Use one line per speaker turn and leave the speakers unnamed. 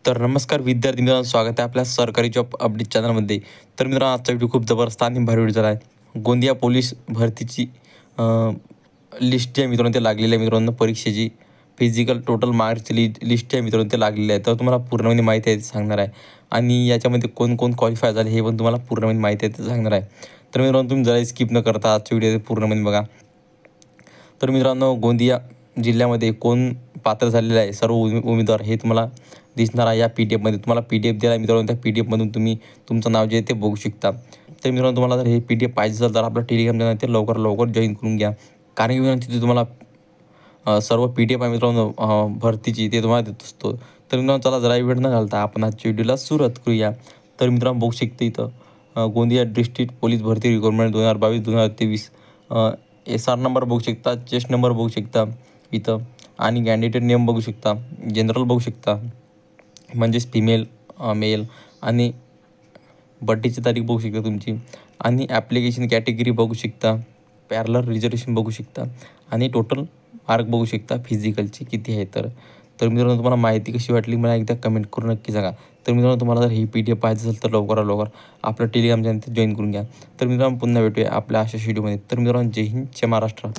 तर नमस्कार विद्यार्थी मित्रांनो, स्वागत आहे आपल्या सरकारी जॉब अपडेट चॅनलमध्ये. तर मित्रांनो, आजचा व्हिडिओ खूप जबरदस्त आणि भारी व्हिडिओ झाला आहे. गोंदिया पोलीस भरतीची लिस्ट आहे मित्रांनो, ते लागलेली आहे मित्रांनो. परीक्षेची फिजिकल टोटल मार्क्सची लिस्ट आहे मित्रांनो, ते लागलेली आहे. तर तुम्हाला पूर्णपणे माहिती आहे ते सांगणार आहे. आणि याच्यामध्ये कोण कोण क्वालिफाय झाले हे पण तुम्हाला पूर्णपणे माहिती आहे ते सांगणार आहे. तर मित्रांनो, तुम्ही जरा स्किप न करता आजच्या व्हिडिओ पूर्णपणे बघा. तर मित्रांनो, गोंदिया जिल्ह्यामध्ये कोण पात्र झालेलं आहे सर्व उमेदवार हे तुम्हाला दिसणार आहे या PDF मध्ये. तुम्हाला PDF दिला आहे मित्रांनो, त्या PDF मधून तुम्ही तुमचं नाव जे आहे ते बघू शकता. तर मित्रांनो, तुम्हाला जर हे PDF पाहिजे असेल तर आपलं टेलिग्राम चॅनल ते लवकर जॉईन करून घ्या. कारण की मित्रांनो, तिथे तुम्हाला सर्व PDF आहे मित्रांनो भरतीची ते तुम्हाला देत असतो. तर मित्रांनो, चला जरा वेळ न घालता आपण आजच्या व्हिडिओला सुरुवात करूया. तर मित्रांनो, बघू शकता इथं गोंदिया डिस्ट्रिक्ट पोलीस भरती रिक्वायरमेंट 2022-2023 SR नंबर बघू शकता, चेस्ट नंबर बघू शकता इथं, आणि कॅन्डिडेट नेम बघू शकता, जनरल बघू शकता म्हणजेच फिमेल, मेल, आणि बड्डेची तारीख बघू शकता तुमची, आणि ॲप्लिकेशन कॅटेगरी बघू शकता, पॅरलर रिझर्वेशन बघू शकता, आणि टोटल मार्क बघू शकता फिजिकलची किती आहे. तर मित्रांनो, तुम्हाला माहिती कशी वाटली मला एकदा कमेंट करून नक्की सांगा. तर मित्रांनो, तुम्हाला जर ही PDF पाहिजे असेल तर लवकर आपलं टेलिग्राम चॅनल जॉईन करून घ्या. तर मित्रांनो, पुन्हा भेटूया आपल्या अशा व्हिडिओमध्ये. तर मित्रांनो, जय हिंद, जय महाराष्ट्र.